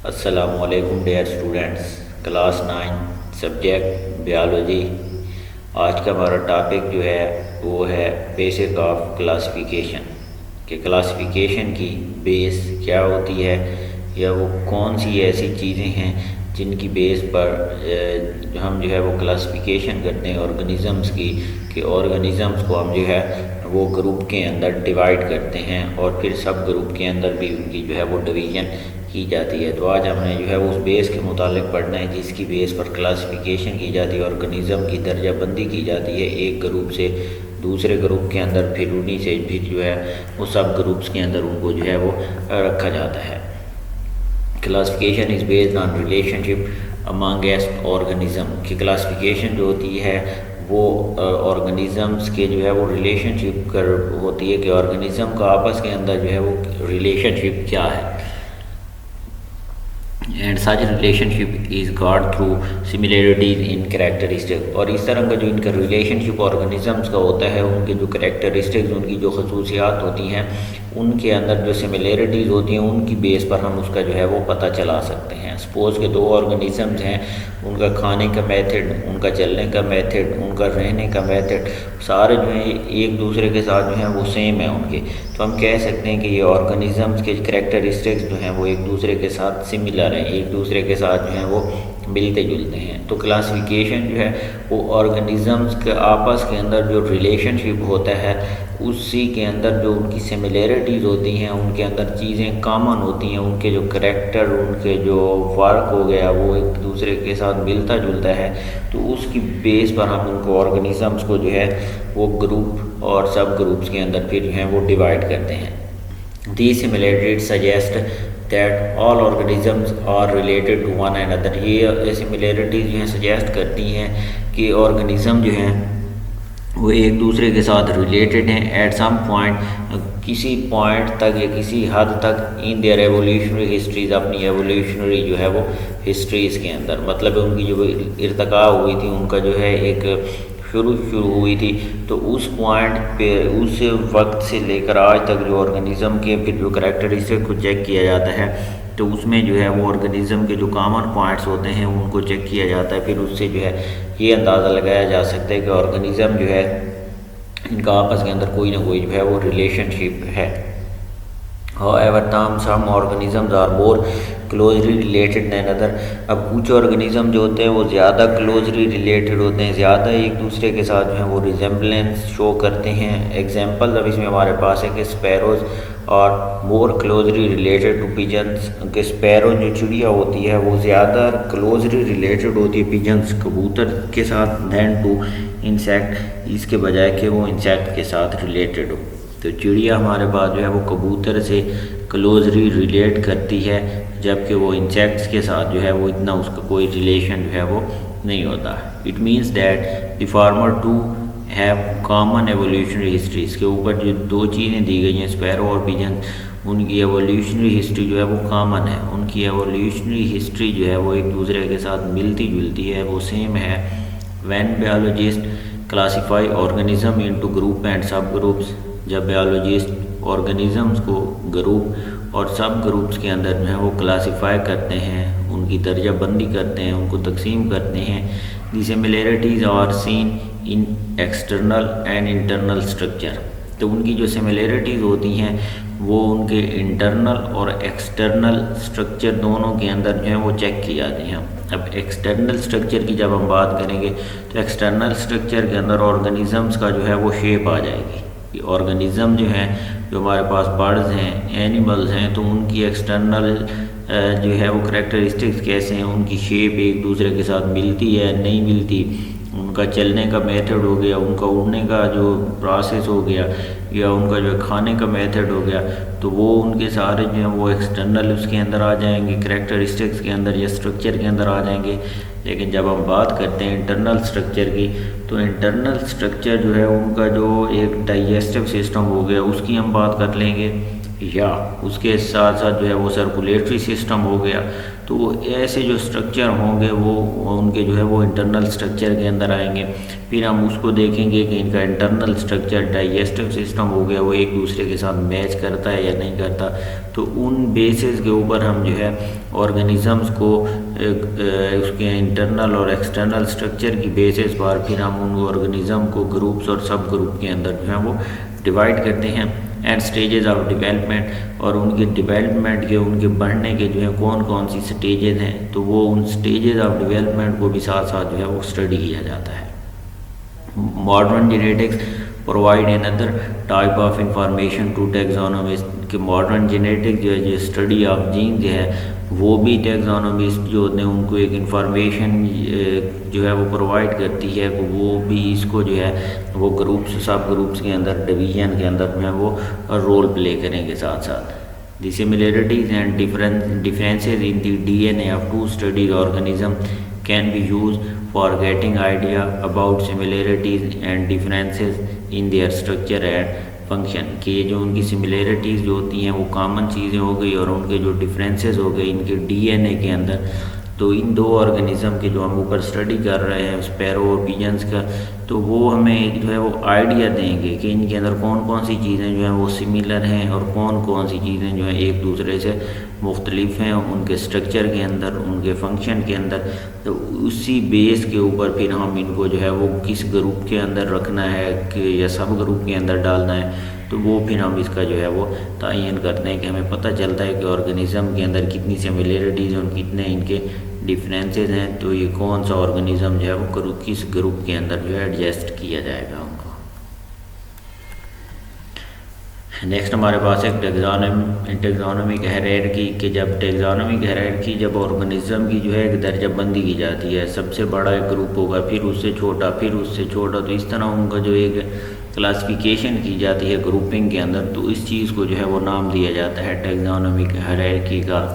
अस्सलामुअलैकुम dear students. Class 9 subject biology. आज का हमारा टॉपिक जो है वो है बेसिक ऑफ क्लासिफिकेशन। कि क्लासिफिकेशन की बेस क्या होती है या वो कौन सी ऐसी चीज़ें हैं जिनकी बेस पर हम जो है वो क्लासिफिकेशन करते हैं ऑर्गेनिज़म्स की। कि ऑर्गेनिज़म्स को हम जो है वो ग्रुप के अंदर डिवाइड करते हैं और फिर सब ग्रुप के अंदर भी उनकी जो है वो डिवीज़न की जाती है। तो आज हमने जो है वो उस बेस के मुतालिक पढ़ना है जिसकी बेस पर क्लासिफिकेशन की जाती है, ऑर्गेनिज़म की दर्जाबंदी की जाती है एक ग्रुप से दूसरे ग्रुप के अंदर, फिर उन्हीं से फिर जो है वो सब ग्रुप्स के अंदर उनको जो है वो रखा जाता है। Classification is based on relationship amongst organism. की क्लासिफिकेशन जो होती है वो ऑर्गेनिज़म्स के जो है वो रिलेशनशिप कर होती है कि ऑर्गेनिज़म का आपस के अंदर जो है वो रिलेशनशिप क्या है। And such relationship is got through similarities in characteristic. और इस तरह का जो इनका रिलेशनशिप ऑर्गेनिज़म्स का होता है, उनके जो कैरेक्टरिस्टिक्स, उनकी जो खसूसियात होती हैं, उनके अंदर जो सिमिलरिटीज़ होती हैं उनकी बेस पर हम उसका जो है वो पता चला सकते हैं। सपोज़ के दो ऑर्गेनिज़म्स हैं, उनका खाने का मेथड, उनका चलने का मेथड, उनका रहने का मेथड सारे जो हैं एक दूसरे के साथ जो हैं वो सेम है उनके। तो हम कह सकते हैं कि ये ऑर्गेनिज़म्स के कैरेक्टरिस्टिक्स जो हैं वो एक दूसरे के साथ सिमिलर हैं, एक दूसरे के साथ जो हैं वो मिलते जुलते हैं। तो क्लासिफिकेशन जो है वो ऑर्गेनिज़म्स के आपस के अंदर जो रिलेशनशिप होता है उसी के अंदर जो उनकी सिमिलरिटीज़ होती हैं, उनके अंदर चीज़ें कॉमन होती हैं, उनके जो करैक्टर, उनके जो वर्क हो गया वो एक दूसरे के साथ मिलता जुलता है। तो उसकी बेस पर हम उनको ऑर्गेनिज़म्स को जो है वो ग्रुप और सब ग्रुप्स के अंदर फिर जो है वो डिवाइड करते हैं। These similarities suggest that all organisms are related to one another. ये सिमिलरिटीज़ जो हैं सजेस्ट करती हैं कि ऑर्गेनिज़म जो हैं वो एक दूसरे के साथ रिलेटेड हैं एट सम पॉइंट, किसी पॉइंट तक या किसी हद तक इन देयर एवोल्यूशनरी हिस्ट्रीज, अपनी एवोल्यूशनरी जो है वो हिस्ट्रीज़ के अंदर, मतलब उनकी जो इर्तिका हुई थी, उनका जो है एक शुरू हुई थी। तो उस पॉइंट पे उस वक्त से लेकर आज तक जो ऑर्गेनिज़म के फिर जो करैक्टरिस्टिक को चेक किया जाता है, तो उसमें जो है वो ऑर्गेनिज़म के जो कॉमन पॉइंट्स होते हैं उनको चेक किया जाता है। फिर उससे जो है ये अंदाज़ा लगाया जा सकता है कि ऑर्गेनिज़म जो है इनका आपस के अंदर कोई ना कोई जो है वो रिलेशनशिप है। However, some organisms are more closely related than other। अब कुछ ऑर्गेनिज़म जो होते हैं वो ज़्यादा क्लोजली रिलेटेड होते हैं, ज़्यादा एक दूसरे के साथ जो है वो रिजेम्बलेंस शो करते हैं। एग्जाम्पल अब इसमें हमारे पास है कि स्पैरोज़ और more closely related to pigeons. के स्पैरो जो चिड़िया होती है वो ज़्यादा क्लोजली रिलेटेड होती है पिजन्स, कबूतर के साथ, दैन टू इंसेक्ट, इसके बजाय कि वो इंसेक्ट के साथ रिलेटेड हो। तो चिड़िया हमारे पास जो है वो कबूतर से क्लोजली रिलेट करती है, जबकि वो इंसेक्ट्स के साथ जो है वो इतना उसका कोई रिलेशन जो है वो नहीं होता। It means that the former to have common evolutionary history. इसके ऊपर जो दो चीज़ें दी गई हैं, स्पैरो और पिजन, उनकी एवोल्यूशनरी हिस्ट्री जो है वो कॉमन है। उनकी एवोल्यूशनरी हिस्ट्री जो है वो एक दूसरे के साथ मिलती जुलती है, वो सेम है। When biologist classify organism into group and सब ग्रुप्स, जब बायोलॉजिस्ट ऑर्गेनिज़म्स को ग्रुप और सब ग्रुप्स के अंदर जो है वो क्लासीफाई करते हैं, उनकी दर्जाबंदी करते हैं, उनको तकसीम करते हैं। The similarities are seen in external and internal structure. तो उनकी जो सिमिलरिटीज़ होती हैं वो उनके इंटरनल और एक्सटर्नल स्ट्रक्चर दोनों के अंदर जो है वो चेक की जाती हैं। अब एक्सटर्नल स्ट्रक्चर की जब हम बात करेंगे तो एक्सटर्नल स्ट्रक्चर के अंदर ऑर्गेनिज़म्स का जो है वो शेप आ जाएगी। ऑर्गेनिज़म जो हैं, जो हमारे पास बर्ड्स हैं, एनिमल्स हैं, तो उनकी एक्सटर्नल जो है वो करैक्टरिस्टिक्स कैसे हैं, उनकी शेप एक दूसरे के साथ मिलती है नहीं मिलती, उनका चलने का मेथड हो गया, उनका उड़ने का जो प्रोसेस हो गया, या उनका जो खाने का मेथड हो गया, तो वो उनके सारे जो हैं वो एक्सटर्नल उसके अंदर आ जाएंगे, करैक्टरिस्टिक्स के अंदर या स्ट्रक्चर के अंदर आ जाएंगे। लेकिन जब हम बात करते हैं इंटरनल स्ट्रक्चर की, तो इंटरनल स्ट्रक्चर जो है उनका जो एक डाइजेस्टिव सिस्टम हो गया उसकी हम बात कर लेंगे, या उसके साथ साथ जो है वो सर्कुलेटरी सिस्टम हो गया। तो ऐसे जो स्ट्रक्चर होंगे वो उनके जो है वो इंटरनल स्ट्रक्चर के अंदर आएंगे। फिर हम उसको देखेंगे कि इनका इंटरनल स्ट्रक्चर डाइजेस्टिव सिस्टम हो गया वो एक दूसरे के साथ मैच करता है या नहीं करता। तो उन बेसिस के ऊपर हम जो है ऑर्गेनिजम्स को उसके इंटरनल और एक्सटर्नल स्ट्रक्चर की बेसिस पर फिर हम उन ऑर्गेनिज्म को ग्रुप्स और सब ग्रुप के अंदर जो है वो डिवाइड करते हैं। एंड स्टेजेस ऑफ डेवलपमेंट, और उनके डेवलपमेंट के उनके बढ़ने के जो है कौन कौन सी स्टेजेस हैं, तो वो उन स्टेजेस ऑफ डेवलपमेंट को भी साथ साथ जो है वो स्टडी किया जाता है। Modern genetics provide another type of information to taxonomist, कि मॉडर्न जेनेटिक्स जो है जो स्टडी ऑफ जीन जो है वो भी टैक्सोनॉमिस्ट जो होते हैं उनको एक इंफॉर्मेशन जो है वो प्रोवाइड करती है। वो भी इसको जो है वो ग्रुप्स सब ग्रुप्स के अंदर डिवीजन के अंदर में वो रोल प्ले करेंगे साथ साथ। The similarities and differences in the DNA of two studies organism can be use for getting idea about similarities and differences in their structure and function, कि जो उनकी सिमिलरिटीज़ जो होती हैं वो कॉमन चीज़ें हो गई और उनके जो डिफरेंसेस हो गए इनके DNA के अंदर। तो इन दो ऑर्गेनिज्म के जो हम ऊपर स्टडी कर रहे हैं स्पैरो और पिजन्स का, तो वो हमें एक जो है वो आइडिया देंगे कि इनके अंदर कौन कौन सी चीज़ें जो हैं वो सिमिलर हैं और कौन कौन सी चीज़ें जो हैं एक दूसरे से मुख्तलिफ हैं उनके स्ट्रक्चर के अंदर, उनके फंक्शन के अंदर। तो उसी बेस के ऊपर फिर हम इनको जो है वो किस ग्रुप के अंदर रखना है कि या सब ग्रुप के अंदर डालना है, तो वो फिर हम इसका जो है वो तयन करते हैं कि हमें पता चलता है कि ऑर्गेनिज़म के अंदर कितनी सिमिलरिटीज़ और कितने इनके डिफरेंसेस हैं। तो ये कौन सा ऑर्गेनिज़म जो है वो किस ग्रुप के अंदर जो है एडजस्ट किया जाएगा उनको। नेक्स्ट हमारे पास एक टैक्सोनॉमिक हायरार्की, कि जब टैक्सोनॉमिक हायरार्की जब ऑर्गेनिज्म की जो है एक दर्जाबंदी की जाती है, सबसे बड़ा एक ग्रुप होगा फिर उससे छोटा फिर उससे छोटा, तो इस तरह उनका जो एक क्लासिफिकेशन की जाती है ग्रुपिंग के अंदर, तो इस चीज़ को जो है वो नाम दिया जाता है टैक्सोनॉमिक हायरार्की का।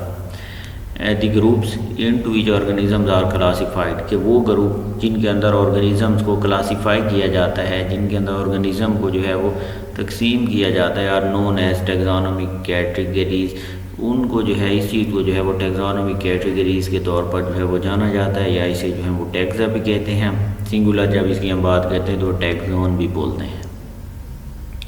The groups into which organisms are classified, कि वो ग्रुप जिनके अंदर ऑर्गेनिजम्स को क्लासीफाई किया जाता है, जिनके अंदर ऑर्गेनिज्म को जो है वो तकसीम किया जाता है, are known as taxonomic categories, उनको जो है इस चीज़ को जो है वो टैक्सोनॉमिक कैटेगरीज के तौर पर जो है वो जाना जाता है, या इसे जो है वो टैक्सा भी कहते हैं। सिंगुलर जब इसकी हम बात करते हैं तो टैक्सोन भी बोलते हैं।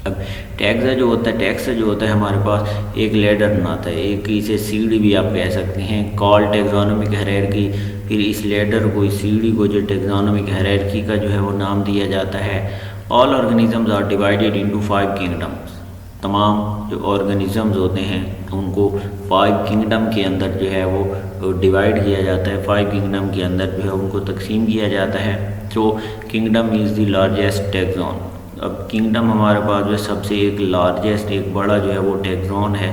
अब टैक्सा जो होता है हमारे पास एक लेडर बनाता है, एक इसे सीढ़ी भी आप कह सकते हैं, कॉल टैक्सोनॉमिक हायरार्की। फिर इस लेडर को, इस सीढ़ी को जो टैक्सोनॉमिक हायरार्की का जो है वो नाम दिया जाता है। All organisms are divided into 5 kingdoms, तमाम जो ऑर्गेनिजम्स होते हैं उनको 5 किंगडम के अंदर जो है वो डिवाइड किया जाता है। 5 किंगडम के अंदर जो है उनको तकसीम किया जाता है। तो kingdom is the largest taxon. अब किंगडम हमारे पास जो है सबसे एक लार्जेस्ट एक बड़ा जो है वो टैक्सोन है,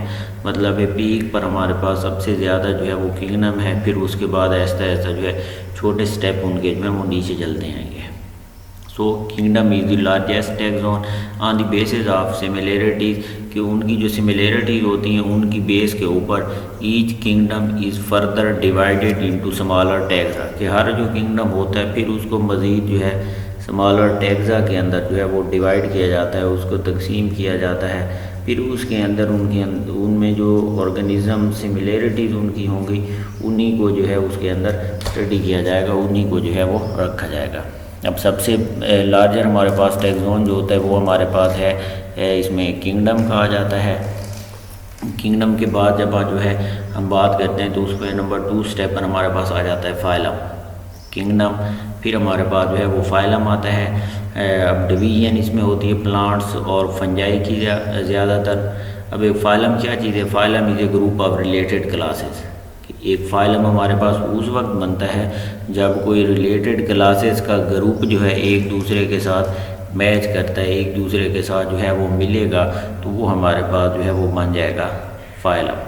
मतलब है पीक पर हमारे पास सबसे ज़्यादा जो है वो किंगडम है। फिर उसके बाद ऐसा ऐसा जो है छोटे स्टेप उनके जो है वो नीचे चलते आएंगे। सो kingdom is the largest taxon on the basis of similarities, कि उनकी जो सिमिलरिटीज़ होती हैं उनकी बेस के ऊपर each kingdom is further divided into smaller taxa, कि हर जो किंगडम होता है फिर उसको मज़ीद जो है स्मॉलर टैक्सा के अंदर जो है वो डिवाइड किया जाता है, उसको तकसीम किया जाता है। फिर उसके अंदर उनमें जो ऑर्गेनिज़म सिमिलरिटीज़ उनकी होंगी उन्हीं को जो है उसके अंदर स्टडी किया जाएगा, उन्हीं को जो है वो रखा जाएगा। अब सबसे लार्जर हमारे पास टैक्सोन जो होता है वो हमारे पास है इसमें किंगडम कहा जाता है। किंगडम के बाद जब जो है हम बात करते हैं तो उस पर नंबर 2 स्टेप पर हमारे पास आ जाता है फाइलम। किंगडम फिर हमारे पास जो है वो फाइलम आता है। अब डिवीजन इसमें होती है प्लांट्स और फंजाई की ज़्यादातर। अब एक फाइलम क्या चीज़ है? Phylum is a group of related classes. एक फाइलम हमारे पास उस वक्त बनता है जब कोई रिलेटेड क्लासेस का ग्रुप जो है एक दूसरे के साथ मैच करता है, एक दूसरे के साथ जो है वो मिलेगा, तो वो हमारे पास जो है वो बन जाएगा फाइलम।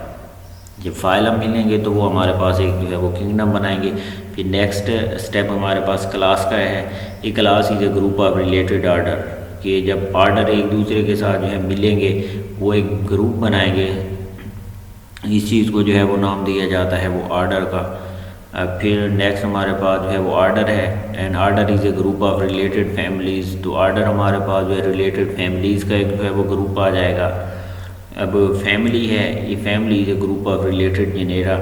जब फाइलम मिलेंगे तो वो हमारे पास एक जो है वो किंगडम बनाएंगे। फिर नेक्स्ट स्टेप हमारे पास क्लास का है। ये class is a group of related order, कि जब आर्डर एक दूसरे के साथ जो है मिलेंगे वो एक ग्रुप बनाएंगे। इस चीज़ को जो है वो नाम दिया जाता है वो आर्डर का। फिर नेक्स्ट हमारे पास जो है वो आर्डर है, and order is a group of related families. तो आर्डर हमारे पास जो है रिलेटेड फैमिलीज़ का एक जो है वो ग्रुप आ जाएगा। अब फैमिली है, ये family is a group of related genera.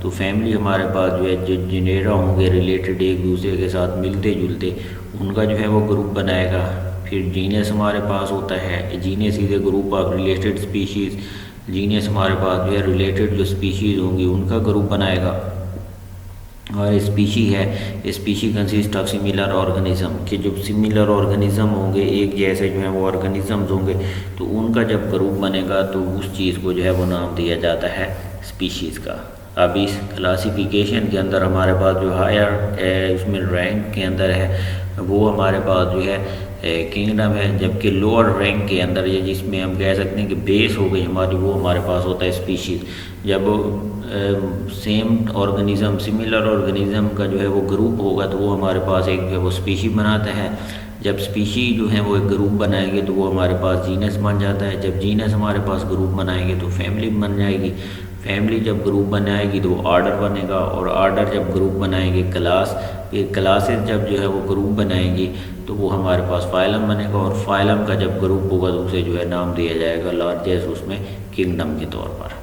तो फैमिली हमारे पास जो है जो जेनेरा होंगे रिलेटेड एक दूसरे के साथ मिलते जुलते, उनका जो है वो ग्रुप बनाएगा। फिर जीनस हमारे पास होता है, genus is a group of related species. Genus हमारे पास जो है रिलेटेड जो स्पीशीज़ होंगी उनका ग्रुप बनाएगा। और स्पीशी है, species consist of similar organism, कि जो सिमिलर ऑर्गेनिज्म होंगे एक जैसे जो है वो ऑर्गेनिजम्स होंगे, तो उनका जब ग्रुप बनेगा तो उस चीज़ को जो है वो नाम दिया जाता है स्पीशीज़ का। अब इस क्लासिफिकेशन के अंदर हमारे पास जो हायर उसमें रैंक के अंदर है वो हमारे पास जो है किंगडम है, जबकि लोअर रैंक के अंदर ये जिसमें हम कह सकते हैं कि बेस हो गई हमारी, वो हमारे पास होता है स्पीशीज़। जब सेम ऑर्गेनिज्म सिमिलर ऑर्गेनिज्म का जो है वो ग्रुप होगा तो वो हमारे पास एक जो है वो स्पीशी बनाता है। जब स्पीशी जो है वो एक ग्रुप बनाएंगे तो वो हमारे पास जीनस बन जाता है। जब जीनस हमारे पास ग्रुप बनाएंगे तो फैमिली बन जाएगी। फैमिली जब ग्रुप बनाएगी तो वो आर्डर बनेगा, और आर्डर जब ग्रुप बनाएंगे क्लास, फिर क्लासेस जब जो है वो ग्रुप बनाएंगी तो वो हमारे पास फाइलम बनेगा, और फाइलम का जब ग्रुप होगा तो उसे जो है नाम दिया जाएगा लार्जेस्ट उसमें किंगडम के तौर पर।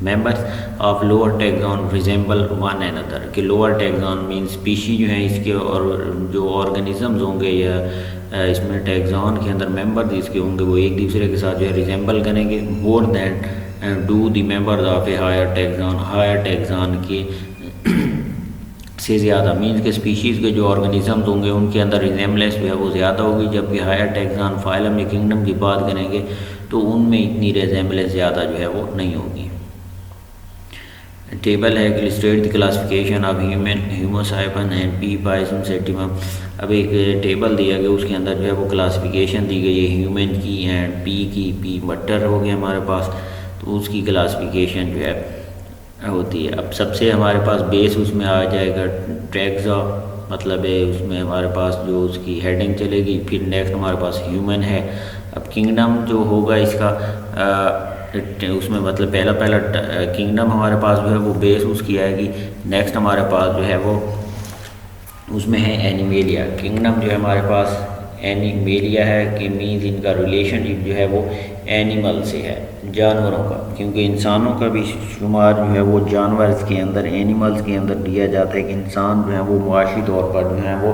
Members of lower taxon resemble one another, कि लोअर टैक्सॉन मीन स्पीशी जो है इसके और जो ऑर्गेनिजम्स होंगे या इसमें टैक्सॉन के अंदर मेंबर जिसके होंगे वो एक दूसरे के साथ जो है रिजेंबल करेंगे more than do the members of a higher taxon के से ज़्यादा, मीन्स के स्पीशीज़ के जो ऑर्गेनिजम्स होंगे उनके अंदर रिजेंबलेंस जो है वो ज़्यादा होगी, जबकि हायर टैक्सॉन फाइलम या किंगडम की बात करेंगे तो उनमें इतनी रिजेंबलेंस ज़्यादा जो है वो नहीं होगी। टेबल है illustrate the classification of homo sapiens and P pisum sativum. अब एक टेबल दिया गया उसके अंदर जो है वो क्लासिफिकेशन दी गई है ह्यूमन की एंड पी की। पी मटर हो गया हमारे पास, तो उसकी क्लासिफिकेशन जो है होती है। अब सबसे हमारे पास बेस उसमें आ जाएगा टैक्सा, मतलब है उसमें हमारे पास जो उसकी हेडिंग चलेगी। फिर नेक्स्ट हमारे पास ह्यूमन है। अब किंगडम जो होगा इसका उसमें मतलब पहला किंगडम हमारे पास जो है वो बेस उसकी आएगी। नेक्स्ट हमारे पास जो है वो उसमें है एनिमेलिया। किंगडम जो है हमारे पास एनिमेलिया है कि मीन्स इनका रिलेशनशिप जो है वो एनिमल से है, जानवरों का, क्योंकि इंसानों का भी शुमार जो है वो जानवर के अंदर एनिमल्स के अंदर दिया जाता है कि इंसान जो है वो मुआशी तौर पर जो है वो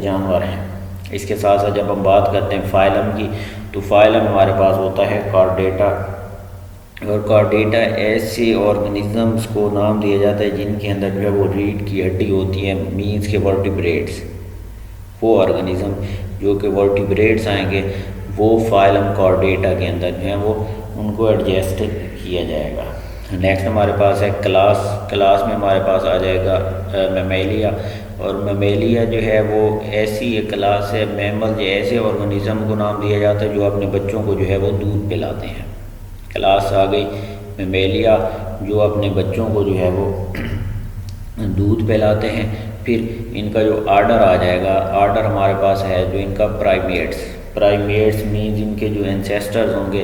जानवर हैं। इसके साथ साथ जब हम बात करते हैं फाइलम की, तो फाइलम हमारे पास होता है कॉर्डेटा, और कॉर्डेटा ऐसे ऑर्गेनिजम्स को नाम दिया जाता है जिनके अंदर जो है वो रीढ़ की हड्डी होती है, मीन्स के वर्टिब्रेट्स। वो ऑर्गेनिज्म जो कि वर्टिब्रेट्स आएंगे वो फाइलम कॉर्डेटा के अंदर जो है वो उनको एडजस्ट किया जाएगा। नेक्स्ट हमारे पास है क्लास में हमारे पास आ जाएगा मेमेलिया, और मेमेलिया जो है वो ऐसी एक क्लास है मैमल ऐसे ऑर्गेनिज्म को नाम दिया जाता है जो अपने बच्चों को जो है वो दूध पिलाते हैं। क्लास आ गई मेमेलिया जो अपने बच्चों को जो है वो दूध पिलाते हैं। फिर इनका जो आर्डर आ जाएगा, आर्डर हमारे पास है जो इनका प्राइमेट्स मीन्स इनके जो एंसेस्टर्स होंगे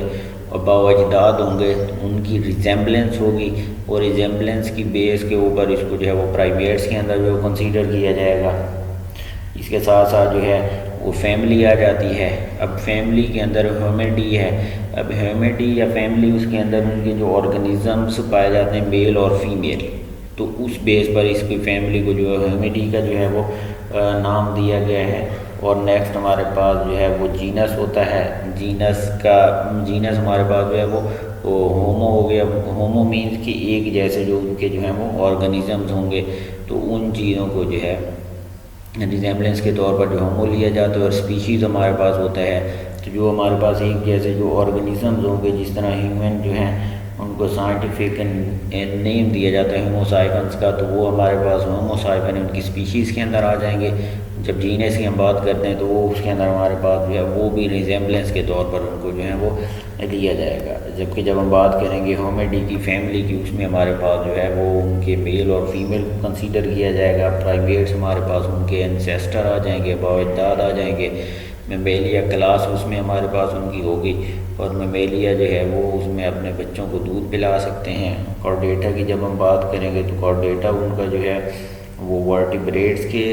और बावजदाद होंगे उनकी रिजेंबलेंस होगी, और रिजेंबलेंस की बेस के ऊपर इसको जो है वो प्राइमेट्स के अंदर जो कंसीडर किया जाएगा। इसके साथ साथ जो है वो फैमिली आ जाती है। अब फैमिली के अंदर ह्यूमिडी है। अब ह्यूमिडी या फैमिली उसके अंदर उनके जो ऑर्गेनिजम्स पाए जाते हैं मेल और फीमेल, तो उस बेस पर इसकी फैमिली को जो है ह्यूमिडी का जो है वो नाम दिया गया है। और नेक्स्ट हमारे पास जो है वो जीनस होता है। जीनस हमारे पास जो है वो होमो हो गया। होमो मीन्स कि एक जैसे जो उनके जो है वो ऑर्गेनिजम्स होंगे, तो उन चीज़ों को जो है रिजेंबलेंस के तौर पर जो होमो लिया जाता है। और स्पीशीज़ हमारे पास होता है, तो जो हमारे पास एक जैसे जो ऑर्गेनिजम्स होंगे, जिस तरह ह्यूमन जो हैं उनको साइंटिफिक नेम दिया जाता है होमोसाइपन्स का, तो वो हमारे पास होमोसाइपन उनकी स्पीशीज़ के अंदर आ जाएंगे। जब जीनस की हम बात करते हैं तो वो उसके अंदर हमारे पास जो है वो भी रिजेंबलेंस के तौर पर उनको जो है वो लिया जाएगा। जबकि जब हम बात करेंगे ह्यूमिडी की फैमिली की, उसमें हमारे पास जो है वो उनके मेल और फीमेल को कंसीडर किया जाएगा। प्राइमेट्स हमारे पास उनके एंसेस्टर आ जाएंगे, बावजदाद आ जाएंगे। मेमेलिया क्लास उसमें हमारे पास उनकी होगी, और मेमेलिया जो है वो उसमें अपने बच्चों को दूध पिला सकते हैं। कॉर्डेटा की जब हम बात करेंगे तो कॉर्डेटा उनका जो है वो वर्टिब्रेट्स के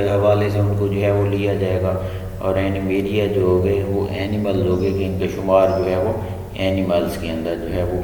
हवाले से उनको जो है वो लिया जाएगा। और एनिमेलिया जो हो गए वो एनिमल हो गए कि इनका शुमार जो है वो एनिमल्स के अंदर जो है वो